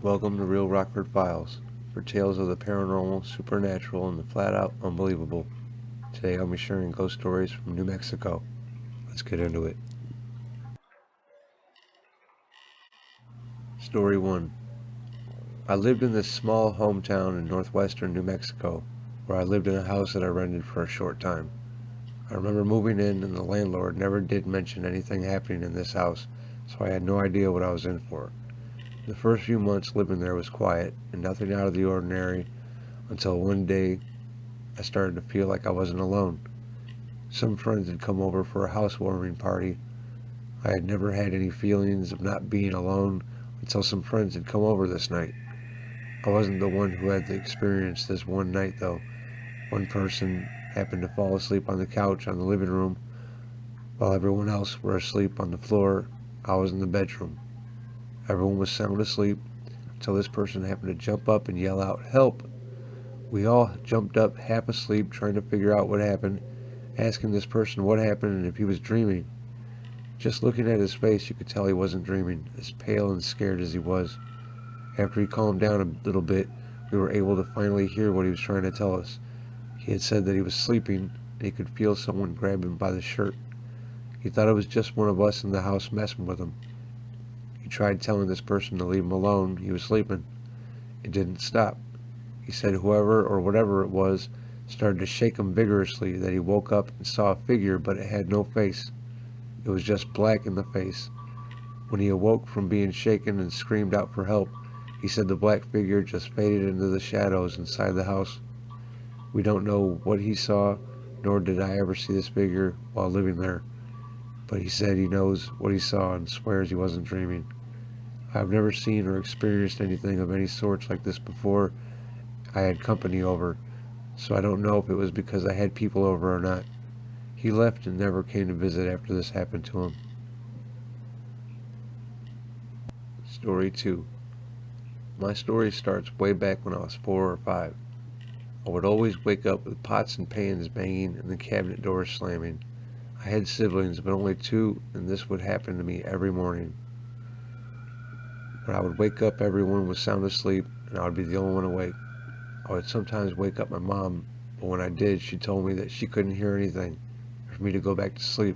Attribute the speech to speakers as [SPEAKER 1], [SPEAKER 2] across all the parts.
[SPEAKER 1] Welcome to Real Rockford Files, for tales of the paranormal, supernatural, and the flat-out unbelievable. Today I'll be sharing ghost stories from New Mexico. Let's get into it. Story 1. I lived in this small hometown in northwestern New Mexico, where I lived in a house that I rented for a short time. I remember moving in and the landlord never did mention anything happening in this house, so I had no idea what I was in for. The first few months living there was quiet and nothing out of the ordinary until one day I started to feel like I wasn't alone. Some friends had come over for a housewarming party. I had never had any feelings of not being alone until some friends had come over this night. I wasn't the one who had the experience this one night though. One person happened to fall asleep on the couch in the living room while everyone else were asleep on the floor. I was in the bedroom. Everyone was sound asleep until this person happened to jump up and yell out, "Help!" We all jumped up half asleep trying to figure out what happened, asking this person what happened and if he was dreaming. Just looking at his face you could tell he wasn't dreaming, as pale and scared as he was. After he calmed down a little bit, we were able to finally hear what he was trying to tell us. He had said that he was sleeping and he could feel someone grab him by the shirt. He thought it was just one of us in the house messing with him. He tried telling this person to leave him alone. He was sleeping. It didn't stop. He said whoever or whatever it was started to shake him vigorously, that he woke up and saw a figure, but it had no face. It was just black in the face. When he awoke from being shaken and screamed out for help, he said the black figure just faded into the shadows inside the house. We don't know what he saw, nor did I ever see this figure while living there, but he said he knows what he saw and swears he wasn't dreaming. I've never seen or experienced anything of any sorts like this before. I had company over, so I don't know if it was because I had people over or not. He left and never came to visit after this happened to him. Story 2. My story starts way back when I was 4 or 5. I would always wake up with pots and pans banging and the cabinet doors slamming. I had siblings, but only 2, and this would happen to me every morning. When I would wake up, everyone was sound asleep, and I would be the only one awake. I would sometimes wake up my mom, but when I did, she told me that she couldn't hear anything, and for me to go back to sleep.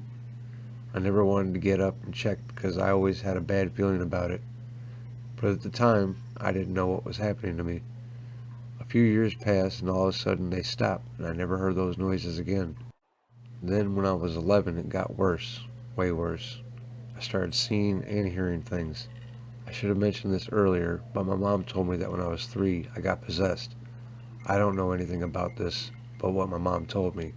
[SPEAKER 1] I never wanted to get up and check because I always had a bad feeling about it. But at the time, I didn't know what was happening to me. A few years passed, and all of a sudden they stopped, and I never heard those noises again. Then when I was 11, it got worse, way worse. I started seeing and hearing things. I should have mentioned this earlier, but my mom told me that when I was 3, I got possessed. I don't know anything about this, but what my mom told me.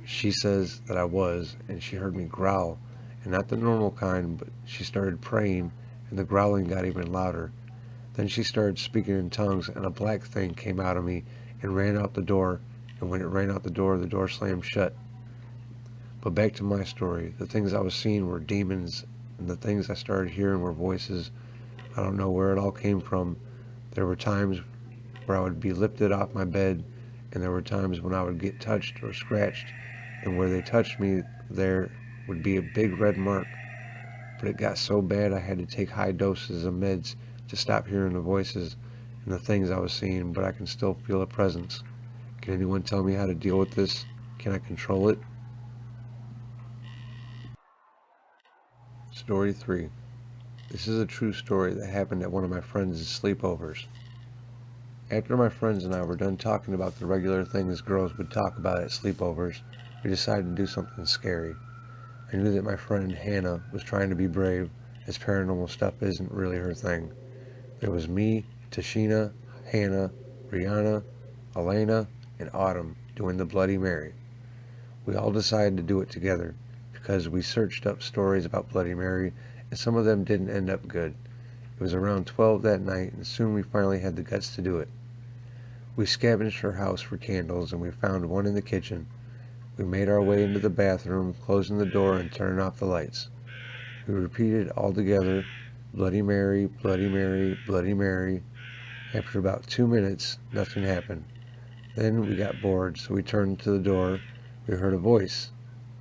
[SPEAKER 1] She says that I was, and she heard me growl, and not the normal kind, but she started praying, and the growling got even louder. Then she started speaking in tongues, and a black thing came out of me and ran out the door, and when it ran out the door slammed shut. But back to my story. The things I was seeing were demons, and the things I started hearing were voices. I don't know where it all came from. There were times where I would be lifted off my bed, and there were times when I would get touched or scratched, and where they touched me there would be a big red mark. But it got so bad I had to take high doses of meds to stop hearing the voices and the things I was seeing, but I can still feel a presence. Can anyone tell me how to deal with this? Can I control it? Story 3. This is a true story that happened at one of my friends' sleepovers. After my friends and I were done talking about the regular things girls would talk about at sleepovers, we decided to do something scary. I knew that my friend Hannah was trying to be brave, as paranormal stuff isn't really her thing. There was me, Tashina, Hannah, Rihanna, Elena, and Autumn doing the Bloody Mary. We all decided to do it together, because we searched up stories about Bloody Mary, and some of them didn't end up good. It was around 12 that night, and soon we finally had the guts to do it. We scavenged her house for candles, and we found one in the kitchen. We made our way into the bathroom, closing the door and turning off the lights. We repeated all together, Bloody Mary, Bloody Mary, Bloody Mary. After about 2 minutes, nothing happened. Then we got bored, so we turned to the door. We heard a voice.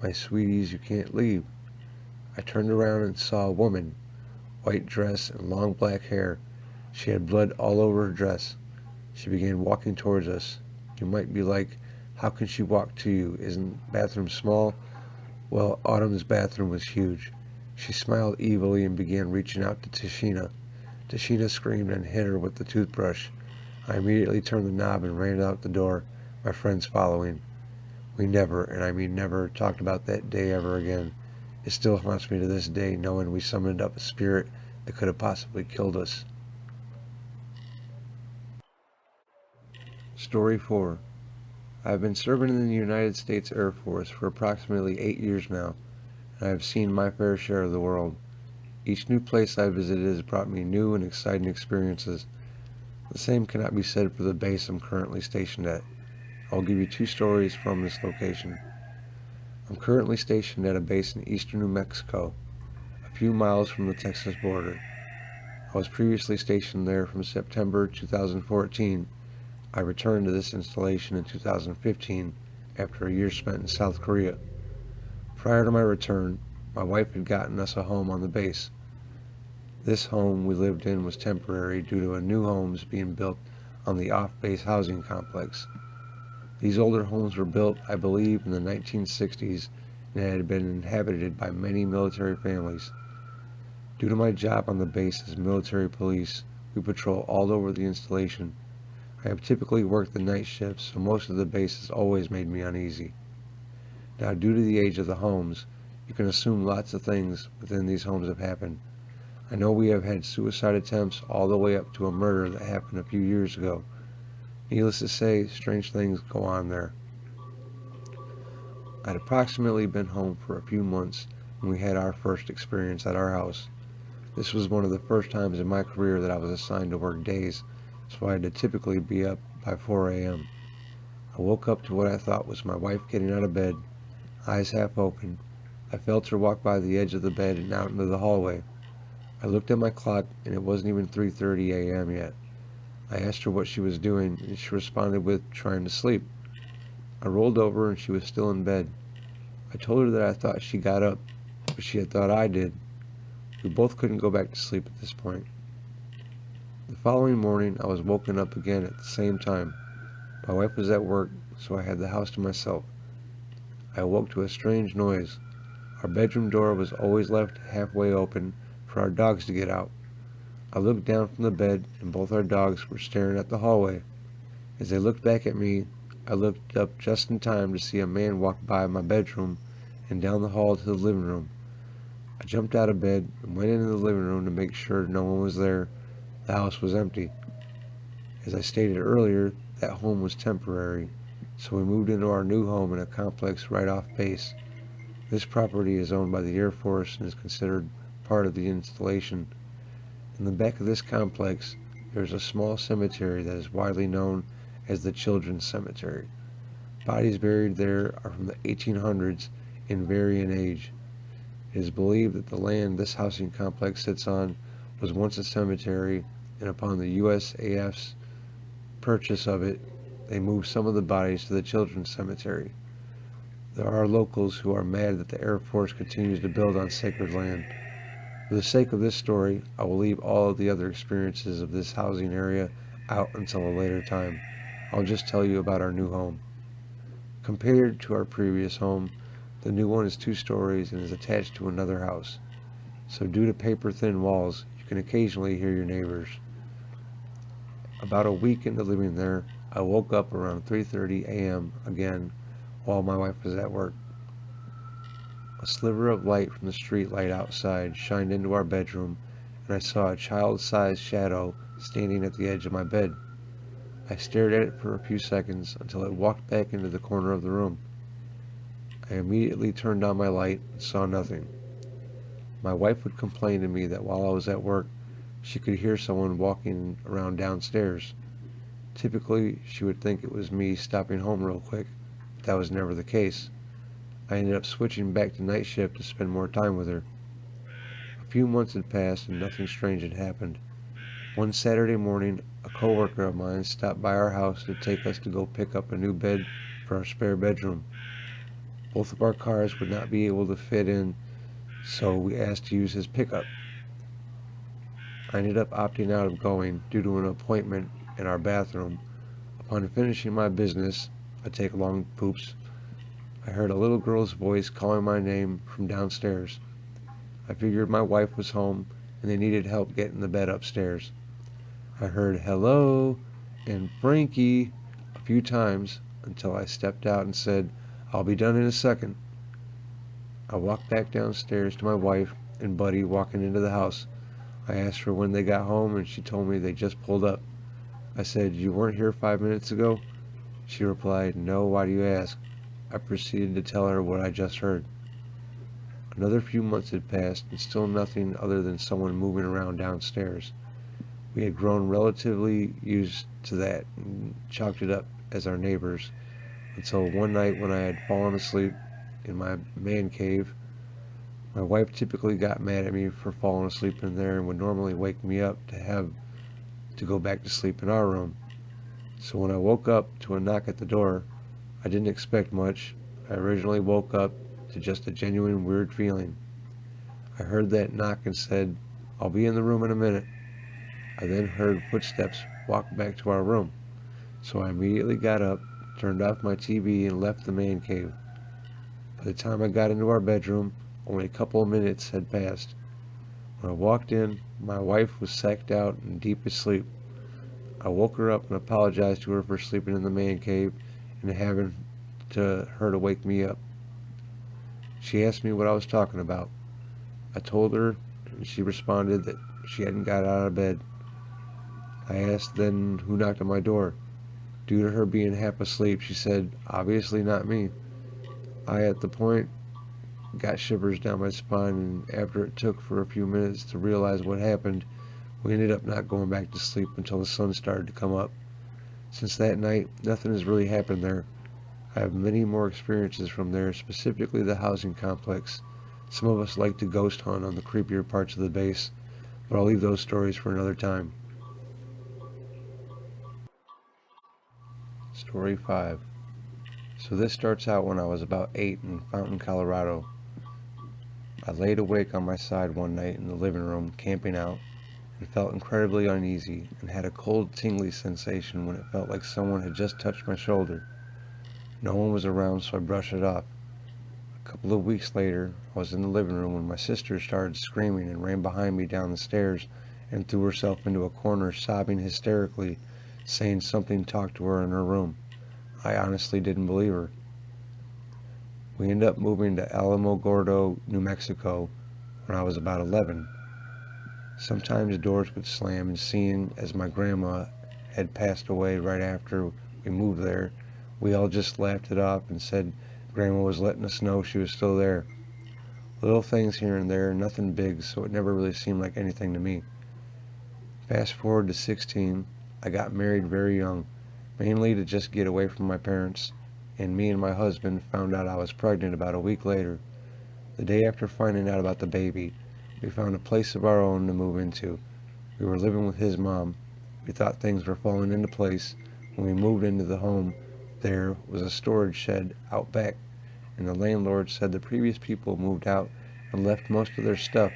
[SPEAKER 1] "My sweeties, you can't leave." I turned around and saw a woman, white dress and long black hair. She had blood all over her dress. She began walking towards us. You might be like, how can she walk to you? Isn't the bathroom small? Well, Autumn's bathroom was huge. She smiled evilly and began reaching out to Tashina. Tashina screamed and hit her with the toothbrush. I immediately turned the knob and ran out the door, my friends following. We never, and I mean never, talked about that day ever again. It still haunts me to this day, knowing we summoned up a spirit that could have possibly killed us. Story 4. I have been serving in the United States Air Force for approximately 8 years now, and I have seen my fair share of the world. Each new place I visited has brought me new and exciting experiences. The same cannot be said for the base I'm currently stationed at. I will give you 2 stories from this location. I'm currently stationed at a base in eastern New Mexico, a few miles from the Texas border. I was previously stationed there from September 2014. I returned to this installation in 2015 after a year spent in South Korea. Prior to my return, my wife had gotten us a home on the base. This home we lived in was temporary due to a new homes being built on the off-base housing complex. These older homes were built, I believe, in the 1960s and had been inhabited by many military families. Due to my job on the base as military police, we patrol all over the installation. I have typically worked the night shifts, so most of the base has always made me uneasy. Now, due to the age of the homes, you can assume lots of things within these homes have happened. I know we have had suicide attempts all the way up to a murder that happened a few years ago. Needless to say, strange things go on there. I'd approximately been home for a few months when we had our first experience at our house. This was one of the first times in my career that I was assigned to work days, so I had to typically be up by 4 a.m. I woke up to what I thought was my wife getting out of bed, eyes half open. I felt her walk by the edge of the bed and out into the hallway. I looked at my clock and it wasn't even 3:30 a.m. yet. I asked her what she was doing and she responded with trying to sleep. I rolled over and she was still in bed. I told her that I thought she got up, but she had thought I did. We both couldn't go back to sleep at this point. The following morning, I was woken up again at the same time. My wife was at work, so I had the house to myself. I awoke to a strange noise. Our bedroom door was always left halfway open for our dogs to get out. I looked down from the bed, and both our dogs were staring at the hallway. As they looked back at me, I looked up just in time to see a man walk by my bedroom and down the hall to the living room. I jumped out of bed and went into the living room to make sure no one was there. The house was empty. As I stated earlier, that home was temporary, so we moved into our new home in a complex right off base. This property is owned by the Air Force and is considered part of the installation. In the back of this complex, there is a small cemetery that is widely known as the Children's Cemetery. Bodies buried there are from the 1800s and vary in age. It is believed that the land this housing complex sits on was once a cemetery, and upon the USAF's purchase of it, they moved some of the bodies to the Children's Cemetery. There are locals who are mad that the Air Force continues to build on sacred land. For the sake of this story, I will leave all of the other experiences of this housing area out until a later time. I'll just tell you about our new home. Compared to our previous home, the new one is 2 stories and is attached to another house. So due to paper-thin walls, you can occasionally hear your neighbors. About a week into living there, I woke up around 3:30 a.m. again while my wife was at work. A sliver of light from the street light outside shined into our bedroom, and I saw a child-sized shadow standing at the edge of my bed. I stared at it for a few seconds until it walked back into the corner of the room. I immediately turned on my light and saw nothing. My wife would complain to me that while I was at work, she could hear someone walking around downstairs. Typically, she would think it was me stopping home real quick, but that was never the case. I ended up switching back to night shift to spend more time with her. A few months had passed and nothing strange had happened. One Saturday morning, a coworker of mine stopped by our house to take us to go pick up a new bed for our spare bedroom. Both of our cars would not be able to fit in, so we asked to use his pickup. I ended up opting out of going due to an appointment in our bathroom. Upon finishing my business, I take long poops, I heard a little girl's voice calling my name from downstairs. I figured my wife was home and they needed help getting the bed upstairs. I heard hello and Frankie a few times until I stepped out and said, "I'll be done in a second." I walked back downstairs to my wife and Buddy walking into the house. I asked her when they got home and she told me they just pulled up. I said, "You weren't here 5 minutes ago?" She replied, "No, why do you ask?" I proceeded to tell her what I just heard. Another few months had passed and still nothing other than someone moving around downstairs. We had grown relatively used to that and chalked it up as our neighbors until one night when I had fallen asleep in my man cave. My wife typically got mad at me for falling asleep in there and would normally wake me up to have to go back to sleep in our room. So when I woke up to a knock at the door, I didn't expect much. I originally woke up to just a genuine weird feeling. I heard that knock and said, "I'll be in the room in a minute." I then heard footsteps walk back to our room. So I immediately got up, turned off my TV, and left the man cave. By the time I got into our bedroom, only a couple of minutes had passed. When I walked in, my wife was sacked out and deep asleep. I woke her up and apologized to her for sleeping in the man cave and having her to wake me up. She asked me what I was talking about. I told her, and she responded that she hadn't got out of bed. I asked then who knocked on my door. Due to her being half asleep, she said, "Obviously not me." I, at the point, got shivers down my spine, and after it took for a few minutes to realize what happened, we ended up not going back to sleep until the sun started to come up. Since that night, nothing has really happened there. I have many more experiences from there, specifically the housing complex. Some of us like to ghost hunt on the creepier parts of the base, but I'll leave those stories for another time. Story 5. So this starts out when I was about 8 in Fountain, Colorado. I laid awake on my side one night in the living room, camping out, and felt incredibly uneasy and had a cold, tingly sensation when it felt like someone had just touched my shoulder. No one was around, so I brushed it off. A couple of weeks later, I was in the living room when my sister started screaming and ran behind me down the stairs and threw herself into a corner, sobbing hysterically, saying something talked to her in her room. I honestly didn't believe her. We ended up moving to Alamogordo, New Mexico, when I was about 11. Sometimes doors would slam, and seeing as my grandma had passed away right after we moved there, we all just laughed it off and said Grandma was letting us know she was still there. Little things here and there, nothing big, so it never really seemed like anything to me. Fast forward to 16, I got married very young, mainly to just get away from my parents, and me and my husband found out I was pregnant about a week later. The day after finding out about the baby, we found a place of our own to move into. We were living with his mom. We thought things were falling into place. When we moved into the home, there was a storage shed out back, and the landlord said the previous people moved out and left most of their stuff,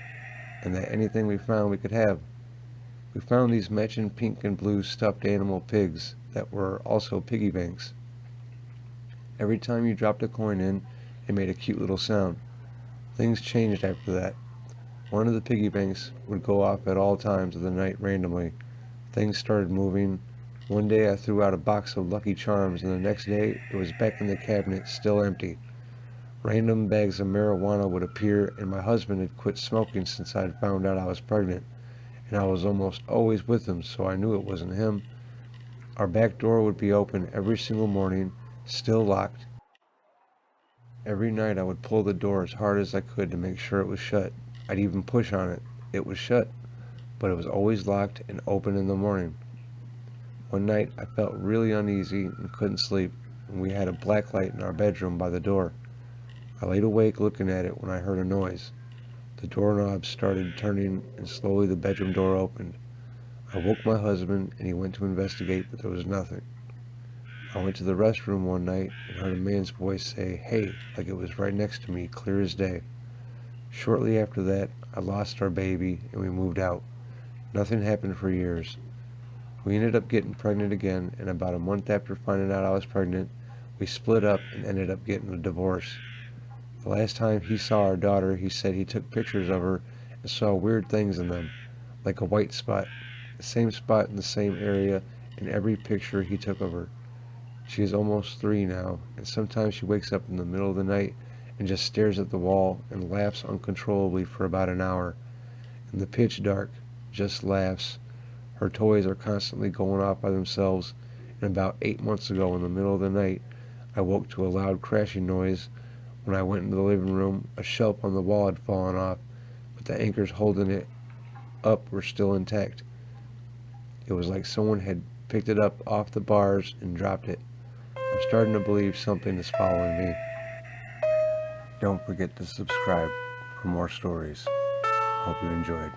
[SPEAKER 1] and that anything we found we could have. We found these matching pink and blue stuffed animal pigs that were also piggy banks. Every time you dropped a coin in, it made a cute little sound. Things changed after that. One of the piggy banks would go off at all times of the night randomly. Things started moving. One day I threw out a box of Lucky Charms, and the next day it was back in the cabinet, still empty. Random bags of marijuana would appear, and my husband had quit smoking since I had found out I was pregnant, and I was almost always with him, so I knew it wasn't him. Our back door would be open every single morning, still locked. Every night I would pull the door as hard as I could to make sure it was shut. I'd even push on it. It was shut, but it was always locked and open in the morning. One night I felt really uneasy and couldn't sleep, and we had a black light in our bedroom by the door. I laid awake looking at it when I heard a noise. The doorknob started turning and slowly the bedroom door opened. I woke my husband and he went to investigate, but there was nothing. I went to the restroom one night and heard a man's voice say, "Hey," like it was right next to me, clear as day. Shortly after that, I lost our baby and we moved out. Nothing happened for years. We ended up getting pregnant again, and about a month after finding out I was pregnant, we split up and ended up getting a divorce. The last time he saw our daughter, he said he took pictures of her and saw weird things in them, like a white spot, the same spot in the same area in every picture he took of her. She is almost 3 now, and sometimes she wakes up in the middle of the night and just stares at the wall and laughs uncontrollably for about an hour. In the pitch dark, just laughs. Her toys are constantly going off by themselves, and about 8 months ago in the middle of the night, I woke to a loud crashing noise. When I went into the living room, a shelf on the wall had fallen off, but the anchors holding it up were still intact. It was like someone had picked it up off the bars and dropped it. I'm starting to believe something is following me. Don't forget to subscribe for more stories. Hope you enjoyed.